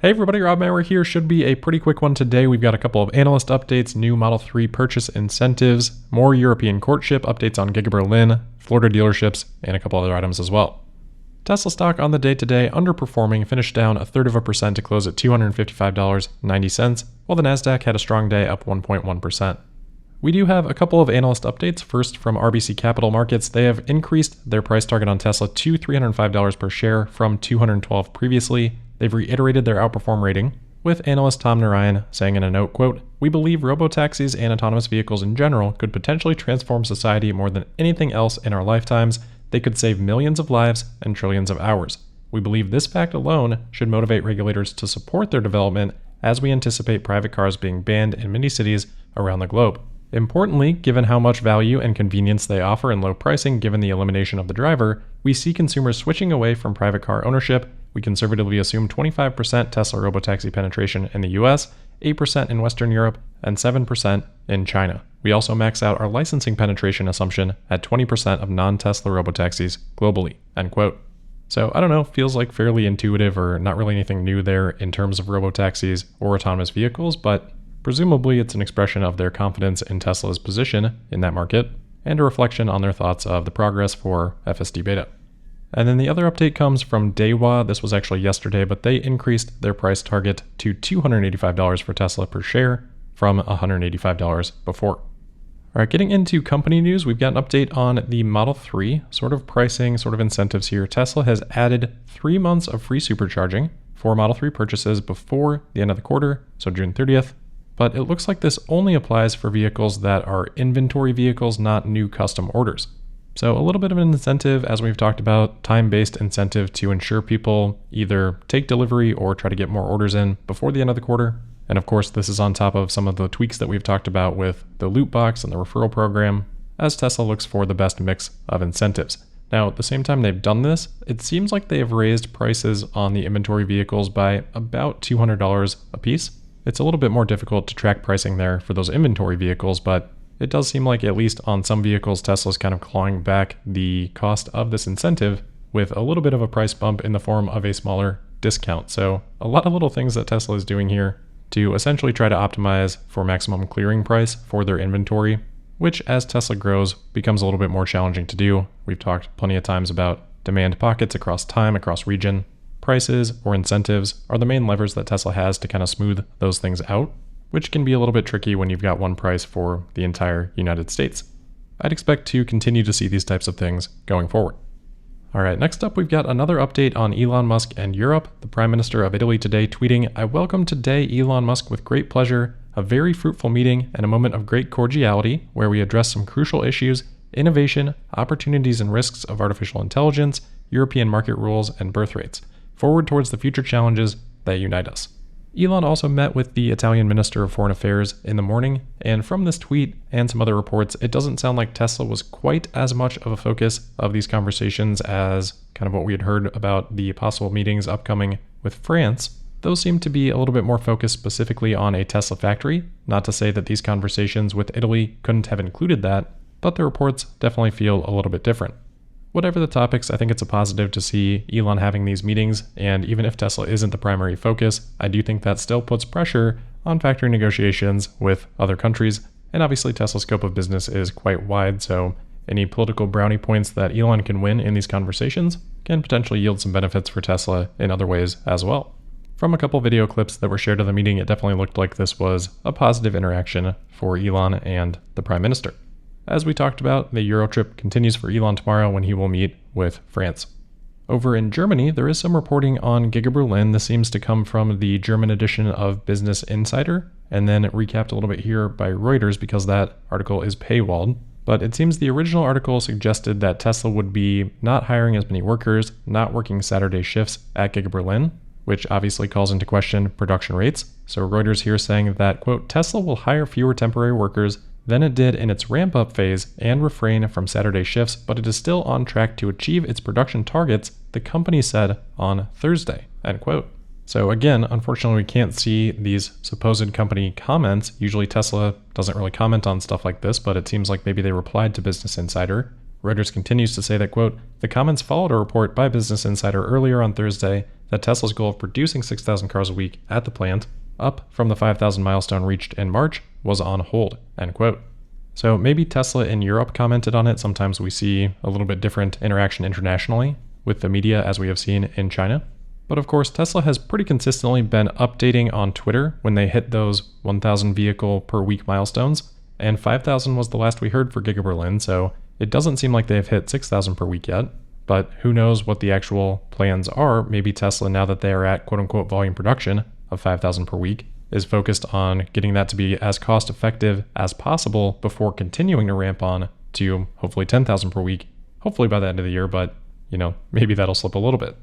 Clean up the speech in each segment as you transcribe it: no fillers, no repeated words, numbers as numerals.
Hey everybody, Rob Maurer here. Should be a pretty quick one today. We've got a couple of analyst updates, new Model 3 purchase incentives, more European courtship, updates on Giga Berlin, Florida dealerships, and a couple other items as well. Tesla stock on the day today underperforming, finished down 0.33% to close at $255.90, while the Nasdaq had a strong day up 1.1%. We do have a couple of analyst updates. First, from RBC Capital Markets, they have increased their price target on Tesla to $305 per share from $212 previously. They've reiterated their outperform rating, with analyst Tom Narayan saying in a note, quote, "We believe robotaxis and autonomous vehicles in general could potentially transform society more than anything else in our lifetimes. They could save millions of lives and trillions of hours. We believe this fact alone should motivate regulators to support their development as we anticipate private cars being banned in many cities around the globe. Importantly, given how much value and convenience they offer and low pricing given the elimination of the driver, we see consumers switching away from private car ownership. We conservatively assume 25% Tesla robotaxi penetration in the US, 8% in Western Europe, and 7% in China. We also max out our licensing penetration assumption at 20% of non-Tesla robotaxis globally," end quote. So I don't know, feels like fairly intuitive or not really anything new there in terms of robotaxis or autonomous vehicles, but presumably it's an expression of their confidence in Tesla's position in that market and a reflection on their thoughts of the progress for FSD Beta. And then the other update comes from Daiwa. This was actually yesterday, but they increased their price target to $285 for Tesla per share from $185 before. All right, getting into company news, we've got an update on the Model 3, sort of pricing, sort of incentives here. Tesla has added 3 months of free supercharging for Model 3 purchases before the end of the quarter, so June 30th. But it looks like this only applies for vehicles that are inventory vehicles, not new custom orders. So a little bit of an incentive, as we've talked about, time-based incentive to ensure people either take delivery or try to get more orders in before the end of the quarter. And of course, this is on top of some of the tweaks that we've talked about with the loot box and the referral program, as Tesla looks for the best mix of incentives. Now, at the same time they've done this, it seems like they have raised prices on the inventory vehicles by about $200 a piece. It's a little bit more difficult to track pricing there for those inventory vehicles, but it does seem like at least on some vehicles, Tesla's kind of clawing back the cost of this incentive with a little bit of a price bump in the form of a smaller discount. So a lot of little things that Tesla is doing here to essentially try to optimize for maximum clearing price for their inventory, which as Tesla grows becomes a little bit more challenging to do. We've talked plenty of times about demand pockets across time, across region. Prices or incentives are the main levers that Tesla has to kind of smooth those things out, which can be a little bit tricky when you've got one price for the entire United States. I'd expect to continue to see these types of things going forward. All right, next up, we've got another update on Elon Musk and Europe. The Prime Minister of Italy today tweeting, "I welcome today Elon Musk with great pleasure, a very fruitful meeting and a moment of great cordiality where we address some crucial issues, innovation, opportunities and risks of artificial intelligence, European market rules, and birth rates. Forward towards the future challenges that unite us." Elon also met with the Italian Minister of Foreign Affairs in the morning, and from this tweet and some other reports, it doesn't sound like Tesla was quite as much of a focus of these conversations as kind of what we had heard about the possible meetings upcoming with France. Those seem to be a little bit more focused specifically on a Tesla factory, not to say that these conversations with Italy couldn't have included that, but the reports definitely feel a little bit different. Whatever the topics, I think it's a positive to see Elon having these meetings, and even if Tesla isn't the primary focus, I do think that still puts pressure on factory negotiations with other countries, and obviously Tesla's scope of business is quite wide, so any political brownie points that Elon can win in these conversations can potentially yield some benefits for Tesla in other ways as well. From a couple video clips that were shared at the meeting, it definitely looked like this was a positive interaction for Elon and the Prime Minister. As we talked about, the Euro trip continues for Elon tomorrow when he will meet with France. Over in Germany, there is some reporting on Giga Berlin. This seems to come from the German edition of Business Insider, and then recapped a little bit here by Reuters because that article is paywalled. But it seems the original article suggested that Tesla would be not hiring as many workers, not working Saturday shifts at Giga Berlin, which obviously calls into question production rates. So Reuters here saying that, quote, "Tesla will hire fewer temporary workers than it did in its ramp-up phase and refrain from Saturday shifts, but it is still on track to achieve its production targets," the company said on Thursday, end quote. So again, unfortunately, we can't see these supposed company comments. Usually Tesla doesn't really comment on stuff like this, but it seems like maybe they replied to Business Insider. Reuters continues to say that, quote, the comments followed a report by Business Insider earlier on Thursday that Tesla's goal of producing 6,000 cars a week at the plant, up from the 5,000 milestone reached in March, was on hold, end quote. So maybe Tesla in Europe commented on it. Sometimes we see a little bit different interaction internationally with the media as we have seen in China. But of course, Tesla has pretty consistently been updating on Twitter when they hit those 1,000 vehicle per week milestones, and 5,000 was the last we heard for Giga Berlin, so it doesn't seem like they've hit 6,000 per week yet. But who knows what the actual plans are. Maybe Tesla, now that they are at quote-unquote volume production of 5,000 per week, is focused on getting that to be as cost effective as possible before continuing to ramp on to hopefully 10,000 per week, hopefully by the end of the year, but maybe that'll slip a little bit.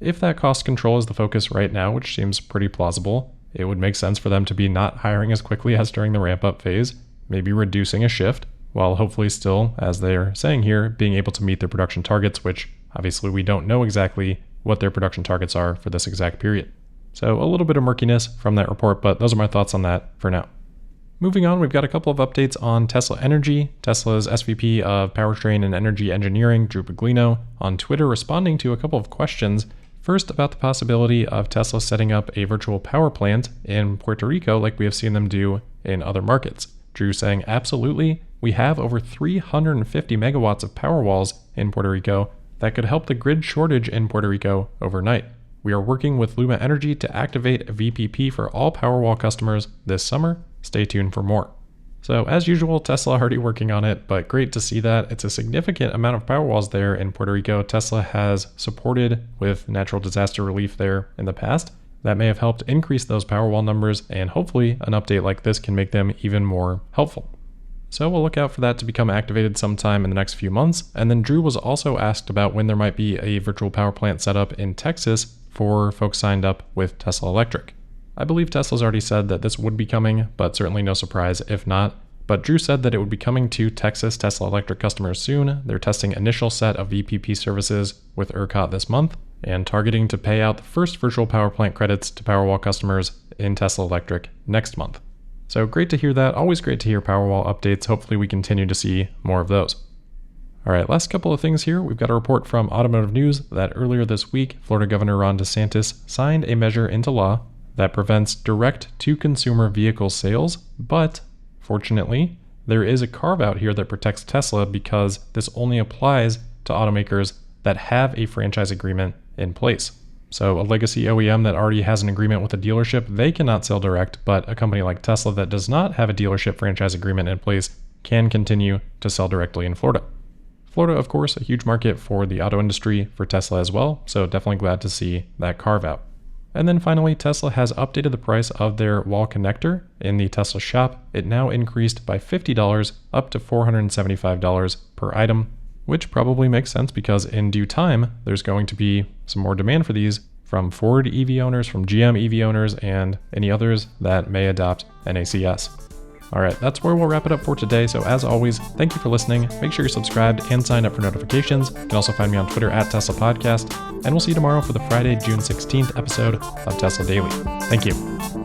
If that cost control is the focus right now, which seems pretty plausible, it would make sense for them to be not hiring as quickly as during the ramp up phase, maybe reducing a shift, while hopefully still, as they're saying here, being able to meet their production targets, which obviously we don't know exactly what their production targets are for this exact period. So a little bit of murkiness from that report, but those are my thoughts on that for now. Moving on, we've got a couple of updates on Tesla Energy. Tesla's SVP of Powertrain and Energy Engineering, Drew Baglino, on Twitter responding to a couple of questions. First, about the possibility of Tesla setting up a virtual power plant in Puerto Rico like we have seen them do in other markets. Drew saying, absolutely, we have over 350 megawatts of power walls in Puerto Rico that could help the grid shortage in Puerto Rico overnight. We are working with Luma Energy to activate a VPP for all Powerwall customers this summer. Stay tuned for more. So as usual, Tesla already working on it, but great to see that. It's a significant amount of Powerwalls there in Puerto Rico. Tesla has supported with natural disaster relief there in the past. That may have helped increase those Powerwall numbers, and hopefully an update like this can make them even more helpful. So we'll look out for that to become activated sometime in the next few months. And then Drew was also asked about when there might be a virtual power plant set up in Texas for folks signed up with Tesla Electric. I believe Tesla's already said that this would be coming, but certainly no surprise if not. But Drew said that it would be coming to Texas Tesla Electric customers soon. They're testing initial set of VPP services with ERCOT this month and targeting to pay out the first virtual power plant credits to Powerwall customers in Tesla Electric next month. So great to hear that. Always great to hear Powerwall updates. Hopefully we continue to see more of those. All right, last couple of things here. We've got a report from Automotive News that earlier this week, Florida Governor Ron DeSantis signed a measure into law that prevents direct-to-consumer vehicle sales, but fortunately, there is a carve-out here that protects Tesla because this only applies to automakers that have a franchise agreement in place. So a legacy OEM that already has an agreement with a dealership, they cannot sell direct, but a company like Tesla that does not have a dealership franchise agreement in place can continue to sell directly in Florida. Florida, of course, a huge market for the auto industry for Tesla as well, so definitely glad to see that carve-out. And then finally, Tesla has updated the price of their wall connector in the Tesla shop. It now increased by $50 up to $475 per item, which probably makes sense because in due time, there's going to be some more demand for these from Ford EV owners, from GM EV owners, and any others that may adopt NACS. All right, that's where we'll wrap it up for today. So as always, thank you for listening. Make sure you're subscribed and signed up for notifications. You can also find me on Twitter at Tesla Podcast. And we'll see you tomorrow for the Friday, June 16th episode of Tesla Daily. Thank you.